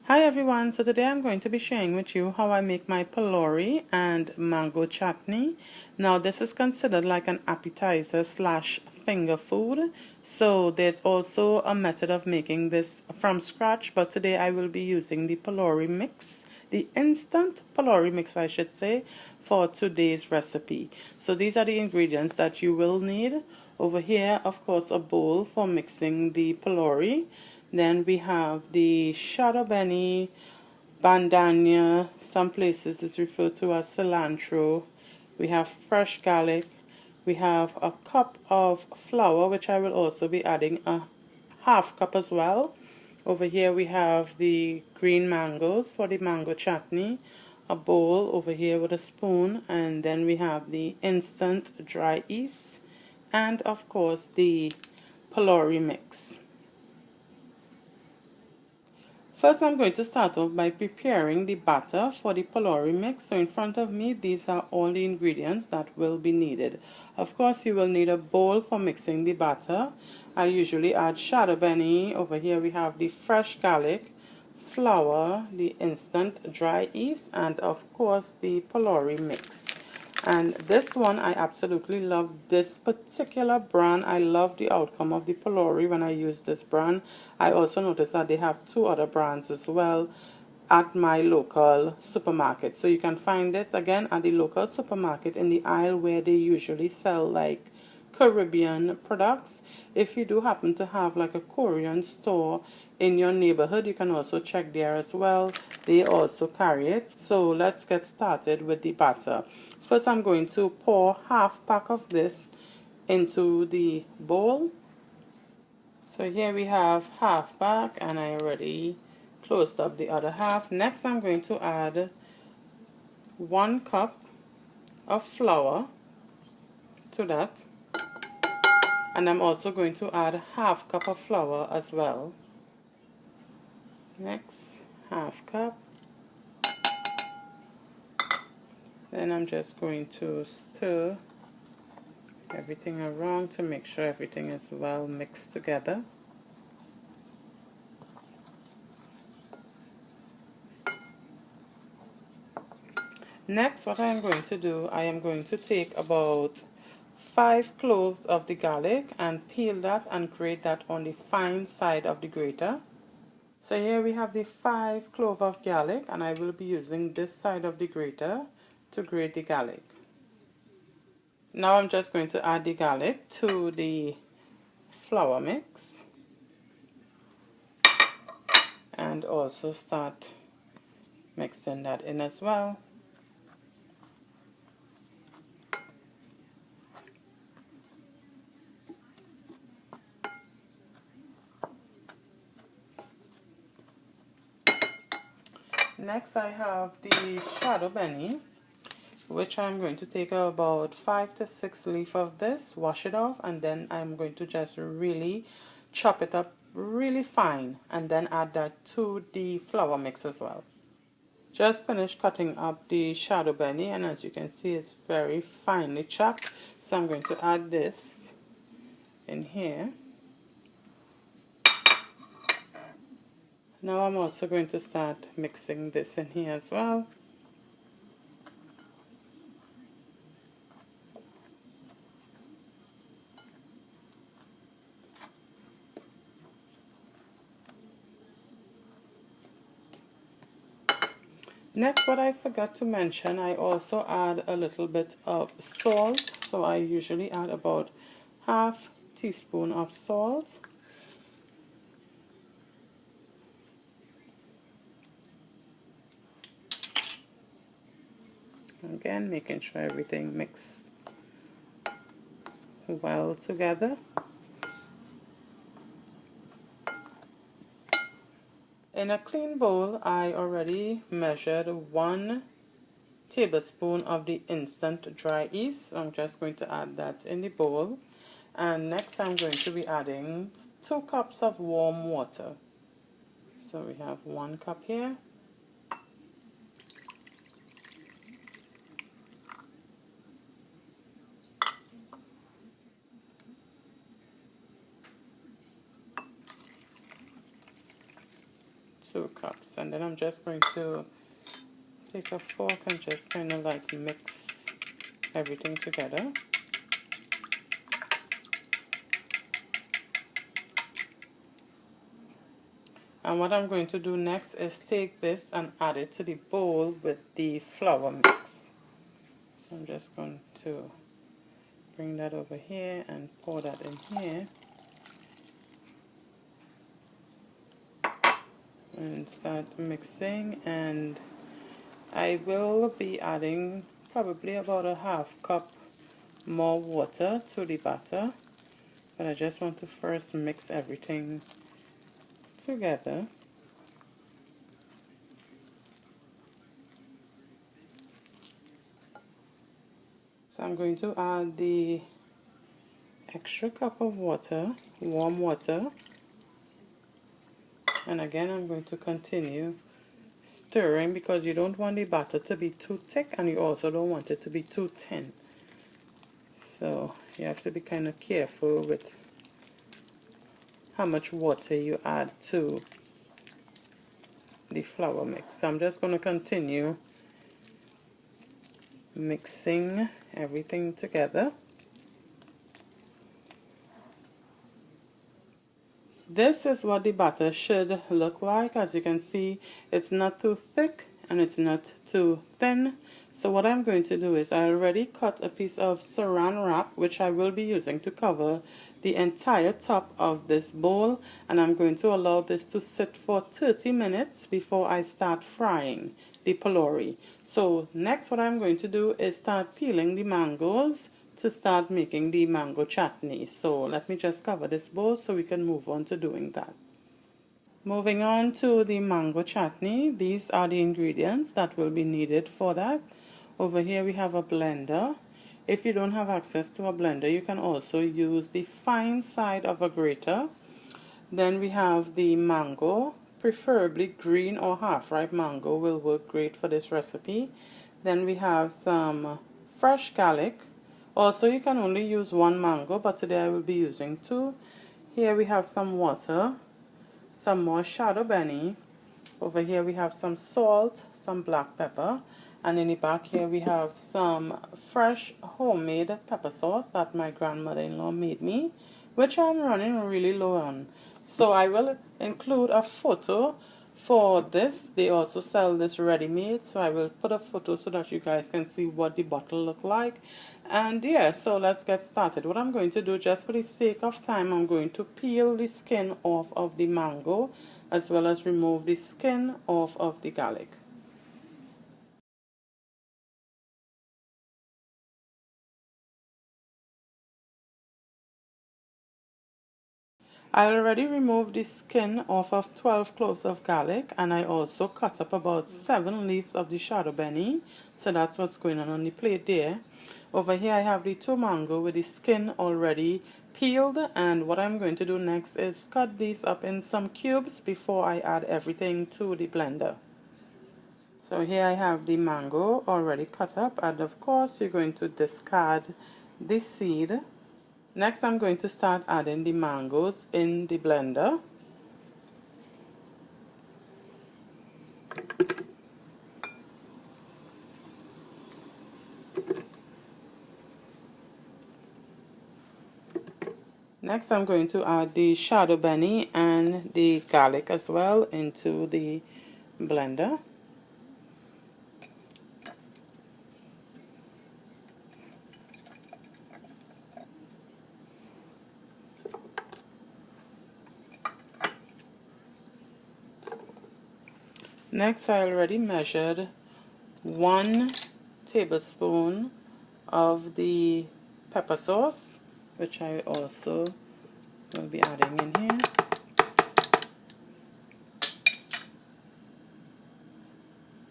Hi everyone, so today I'm going to be sharing with you how I make my pholourie and mango chutney. Now this is considered like an appetizer slash finger food. So there's also a method of making this from scratch, but today I will be using the pholourie mix, the instant pholourie mix I should say, for today's recipe. So these are the ingredients that you will need. Over here, of course, a bowl for mixing the pholourie. Then we have the shadobeni, bandania, some places it's referred to as cilantro. We have fresh garlic. We have a cup of flour, which I will also be adding a half cup as well. Over here we have the green mangoes for the mango chutney, a bowl over here with a spoon, and then we have the instant dry yeast, and of course the pholourie mix. First, I'm going to start off by preparing the batter for the pholourie mix. So in front of me, these are all the ingredients that will be needed. Of course, you will need a bowl for mixing the batter. I usually add shadobeni. Over here we have the fresh garlic, flour, the instant dry yeast, and of course the pholourie mix. And this one, I absolutely love this particular brand. I love the outcome of the pholourie when I use this brand. I also noticed that they have two other brands as well at my local supermarket. So you can find this again at the local supermarket in the aisle where they usually sell like Caribbean products. If you do happen to have like a Korean store in your neighborhood, you can also check there as well. They also carry it. So let's get started with the batter. First, I'm going to pour half pack of this into the bowl. So here we have half pack, and I already closed up the other half. Next, I'm going to add 1 cup of flour to that. And I'm also going to add half cup of flour as well. Next, half cup. Then I'm just going to stir everything around to make sure everything is well mixed together. Next, what I am going to do, I am going to take about 5 cloves of the garlic and peel that and grate that on the fine side of the grater. So here we have the 5 cloves of garlic, and I will be using this side of the grater to grate the garlic. Now I'm just going to add the garlic to the flour mix and also start mixing that in as well. Next, I have the shadobeni, which I'm going to take about 5 to 6 leaves of this, wash it off, and then I'm going to just really chop it up really fine and then add that to the flour mix as well. Just finished cutting up the shadobeni, and as you can see, it's very finely chopped. So I'm going to add this in here. Now I'm also going to start mixing this in here as well. Next, what I forgot to mention, I also add a little bit of salt. So I usually add about half teaspoon of salt. Again, making sure everything mixes well together. In a clean bowl, I already measured 1 tablespoon of the instant dry yeast. I'm just going to add that in the bowl. And next I'm going to be adding 2 cups of warm water. So we have 1 cup here. 2 cups. And then I'm just going to take a fork and just kind of like mix everything together. And what I'm going to do next is take this and add it to the bowl with the flour mix. So I'm just going to bring that over here and pour that in here. And start mixing, and I will be adding probably about a half cup more water to the batter, but I just want to first mix everything together. So I'm going to add the extra cup of water, warm water, and again I'm going to continue stirring because you don't want the batter to be too thick and you also don't want it to be too thin. So you have to be kind of careful with how much water you add to the flour mix. So I'm just going to continue mixing everything together. This is what the batter should look like. As you can see, it's not too thick and it's not too thin. So what I'm going to do is I already cut a piece of saran wrap, which I will be using to cover the entire top of this bowl, and I'm going to allow this to sit for 30 minutes before I start frying the pholourie. So next what I'm going to do is start peeling the mangoes to start making the mango chutney. So let me just cover this bowl so we can move on to doing that. Moving on to the mango chutney, these are the ingredients that will be needed for that. Over here we have a blender. If you don't have access to a blender, you can also use the fine side of a grater. Then we have the mango, preferably green or half-ripe mango will work great for this recipe. Then we have some fresh garlic. Also, you can only use one mango, but today I will be using 2. Here we have some water, some more shadow benny. Over here we have some salt, some black pepper, and in the back here we have some fresh homemade pepper sauce that my grandmother-in-law made me, which I'm running really low on. So I will include a photo for this. They also sell this ready-made, so I will put a photo so that you guys can see what the bottle look like. And yeah, so let's get started. What I'm going to do, just for the sake of time, I'm going to peel the skin off of the mango as well as remove the skin off of the garlic. I already removed the skin off of 12 cloves of garlic, and I also cut up about 7 leaves of the shadow benny. So that's what's going on the plate there. Over here I have the 2 mango with the skin already peeled, and what I'm going to do next is cut these up in some cubes before I add everything to the blender. So here I have the mango already cut up, and of course you're going to discard the seed. Next I'm going to start adding the mangoes in the blender. Next I'm going to add the shadow benny and the garlic as well into the blender. Next I already measured 1 tablespoon of the pepper sauce, which I also will be adding in here.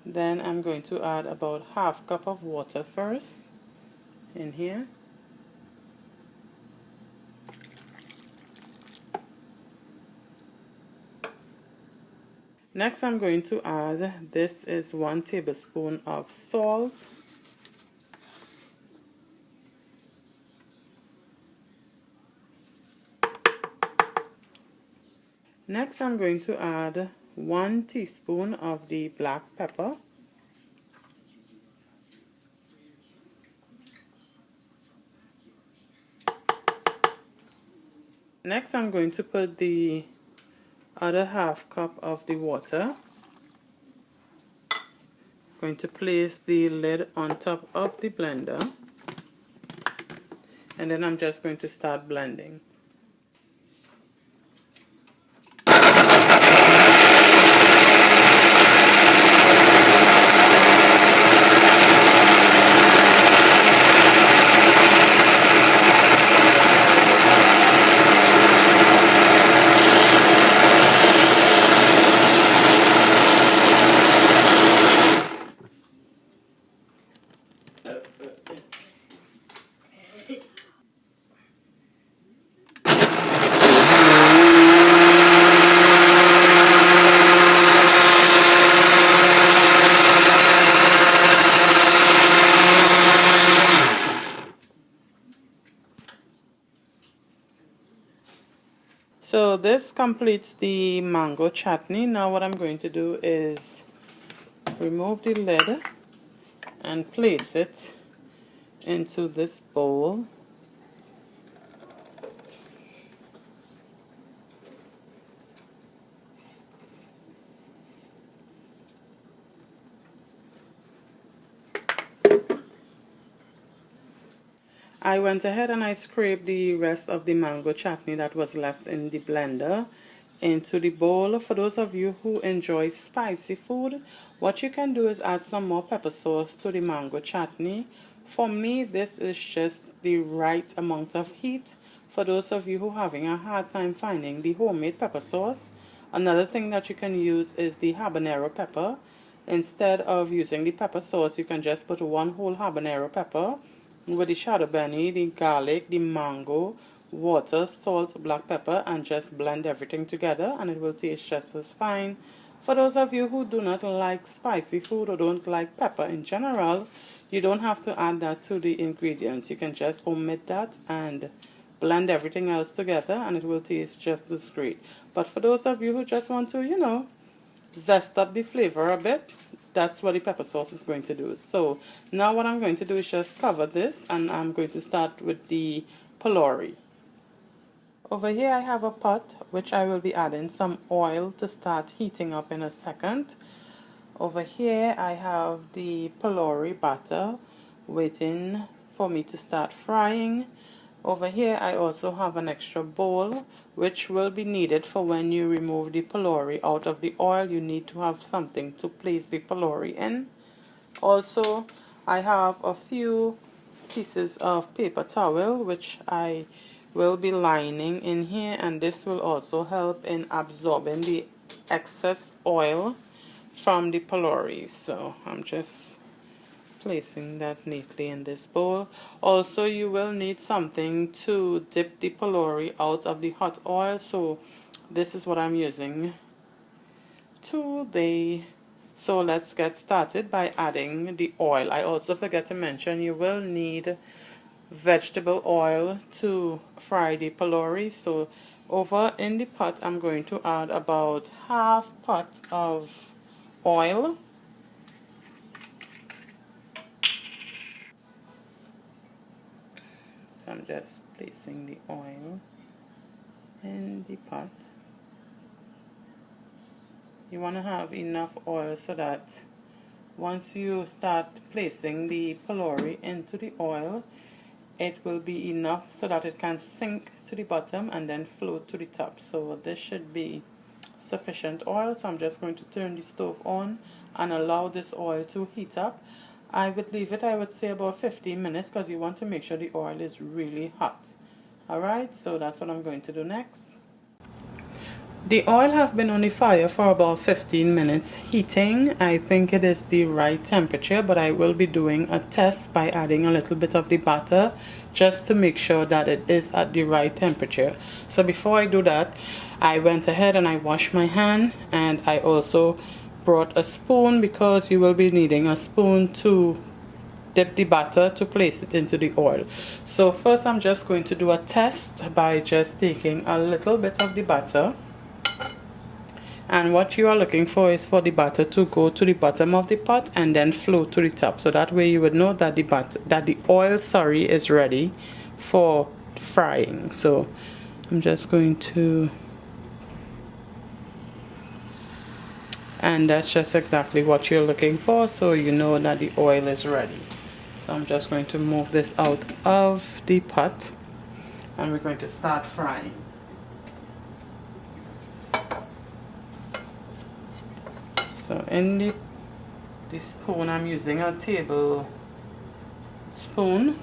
Then I'm going to add about half cup of water first in here. Next I'm going to add, this is 1 tablespoon of salt. Next I'm going to add 1 teaspoon of the black pepper, next I'm going to put the other half cup of the water. Going to place the lid on top of the blender, and then I'm just going to start blending. So this completes the mango chutney. Now what I'm going to do is remove the lid and place it into this bowl. I went ahead and I scraped the rest of the mango chutney that was left in the blender into the bowl. For those of you who enjoy spicy food, what you can do is add some more pepper sauce to the mango chutney. For me, this is just the right amount of heat. For those of you who are having a hard time finding the homemade pepper sauce, another thing that you can use is the habanero pepper. Instead of using the pepper sauce, you can just put 1 whole habanero pepper with the shadow bunny, the garlic, the mango, water, salt, black pepper, and just blend everything together, and it will taste just as fine. For those of you who do not like spicy food or don't like pepper in general, you don't have to add that to the ingredients. You can just omit that and blend everything else together, and it will taste just as great. But for those of you who just want to, zest up the flavor a bit, that's what the pepper sauce is going to do. So now what I'm going to do is just cover this, and I'm going to start with the pholourie. Over here I have a pot which I will be adding some oil to start heating up in a second. Over here I have the pholourie batter waiting for me to start frying. Over here I also have an extra bowl which will be needed for when you remove the pholourie out of the oil. You need to have something to place the pholourie in. Also I have a few pieces of paper towel which I will be lining in here, and this will also help in absorbing the excess oil from the pholourie. So I'm just placing that neatly in this bowl. Also you will need something to dip the pholourie out of the hot oil, so this is what I'm using today. So let's get started by adding the oil. I also forget to mention you will need vegetable oil to fry the pholourie. So over in the pot I'm going to add about half pot of oil. So I'm just placing the oil in the pot. You want to have enough oil so that once you start placing the pholourie into the oil, it will be enough so that it can sink to the bottom and then float to the top. So this should be sufficient oil. So I'm just going to turn the stove on and allow this oil to heat up. I would leave it, I would say, about 15 minutes because you want to make sure the oil is really hot. Alright, so that's what I'm going to do next. The oil have been on the fire for about 15 minutes heating. I think it is the right temperature, but I will be doing a test by adding a little bit of the batter just to make sure that it is at the right temperature. So before I do that, I went ahead and I washed my hand, and I also brought a spoon because you will be needing a spoon to dip the batter to place it into the oil. So first I'm just going to do a test by just taking a little bit of the batter And what you are looking for is for the batter to go to the bottom of the pot and then flow to the top. So that way you would know that the oil, sorry, is ready for frying. So I'm just going to, and that's just exactly what you're looking for, so you know that the oil is ready. So I'm just going to move this out of the pot and we're going to start frying. So in the spoon, I'm using a table spoon.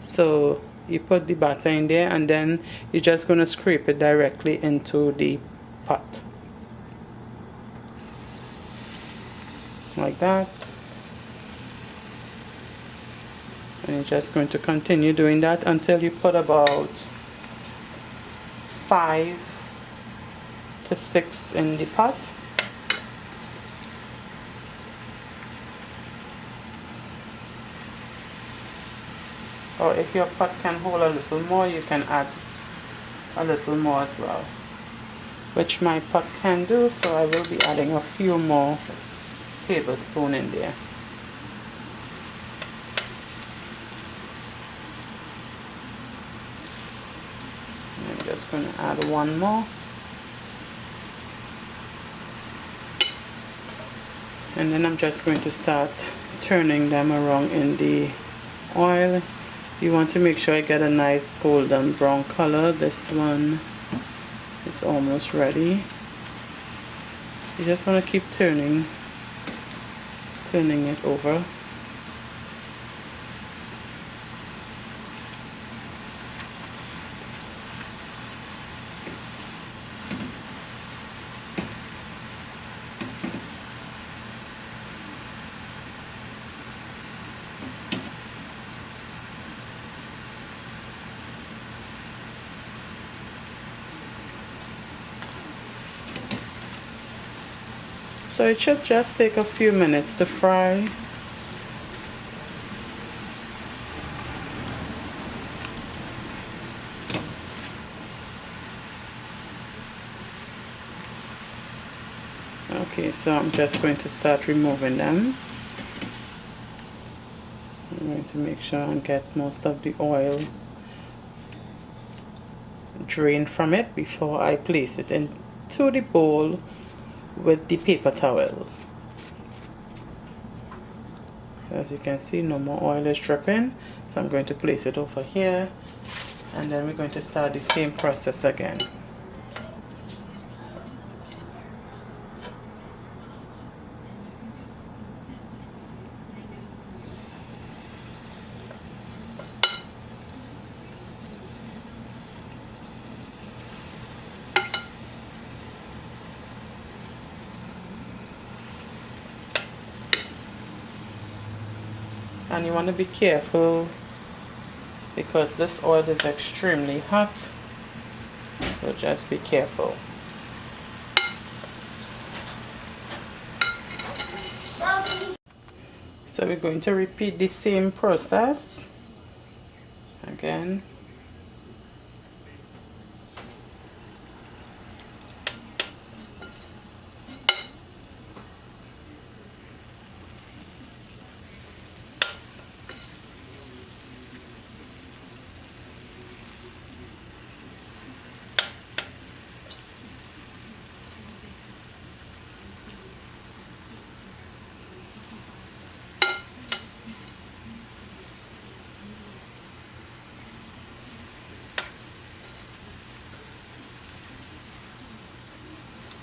So you put the batter in there and then you're just going to scrape it directly into the pot. Like that. And you're just going to continue doing that until you put about 5 to 6 in the pot. Or if your pot can hold a little more, you can add a little more as well, which my pot can do, so I will be adding a few more tablespoons in there. I'm just going to add one more. And then I'm just going to start turning them around in the oil. You want to make sure I get a nice golden brown color. This one is almost ready. You just want to keep turning it over. So it should just take a few minutes to fry. Okay, so I'm just going to start removing them. I'm going to make sure and get most of the oil drained from it before I place it into the bowl with the paper towels. So as you can see, no more oil is dripping, so I'm going to place it over here, and then we're going to start the same process again. And you want to be careful because this oil is extremely hot, so just be careful. So we're going to repeat the same process again.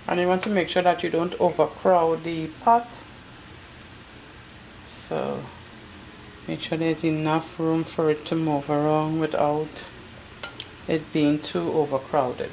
And you want to make sure that you don't overcrowd the pot. So make sure there's enough room for it to move around without it being too overcrowded.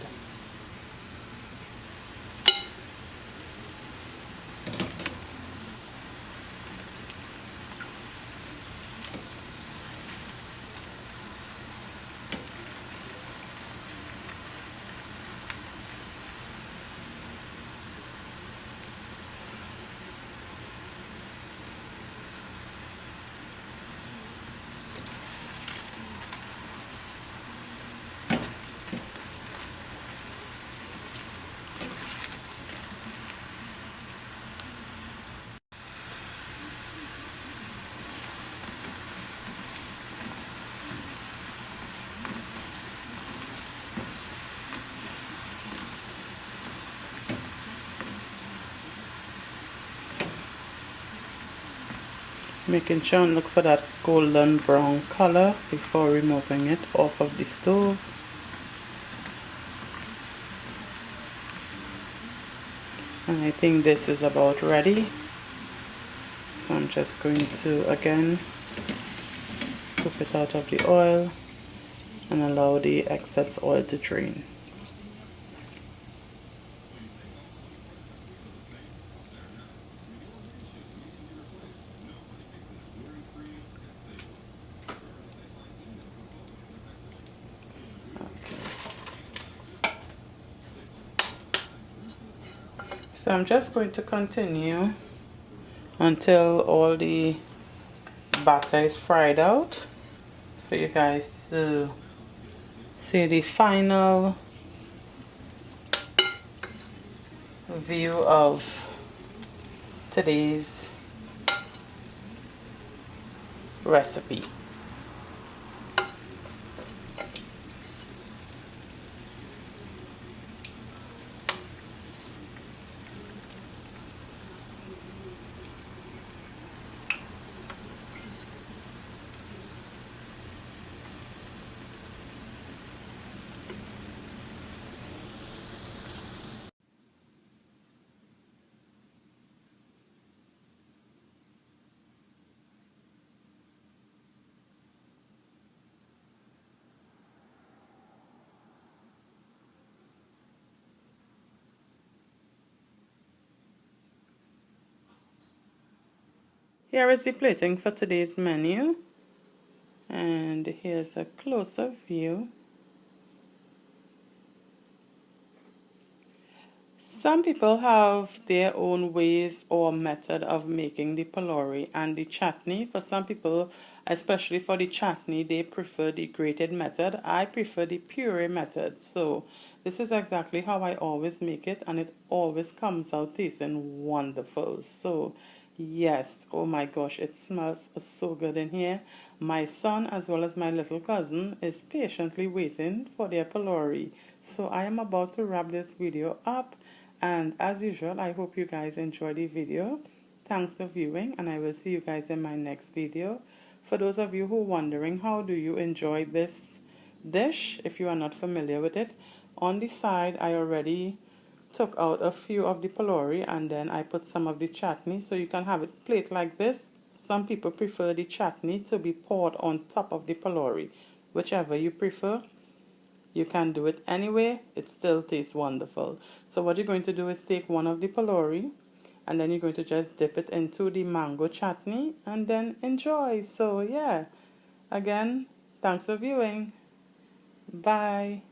Making sure and look for that golden brown color before removing it off of the stove. And I think this is about ready. So I'm just going to again scoop it out of the oil and allow the excess oil to drain. So I'm just going to continue until all the batter is fried out for you guys to see the final view of today's recipe. Here is the plating for today's menu, and here's a closer view. Some people have their own ways or method of making the pholourie and the chutney. For some people, especially for the chutney, they prefer the grated method. I prefer the puree method. So this is exactly how I always make it, and it always comes out tasting wonderful. So yes, oh my gosh, it smells so good in here. My son as well as my little cousin is patiently waiting for their pholourie. So I am about to wrap this video up. And as usual, I hope you guys enjoyed the video. Thanks for viewing, and I will see you guys in my next video. For those of you who are wondering how do you enjoy this dish, if you are not familiar with it, on the side I already took out a few of the pholourie and then I put some of the chutney, so you can have it plate like this. Some people prefer the chutney to be poured on top of the pholourie. Whichever you prefer, you can do it anyway, it still tastes wonderful. So what you're going to do is take one of the pholourie and then you're going to just dip it into the mango chutney and then enjoy. So yeah, again, thanks for viewing. Bye.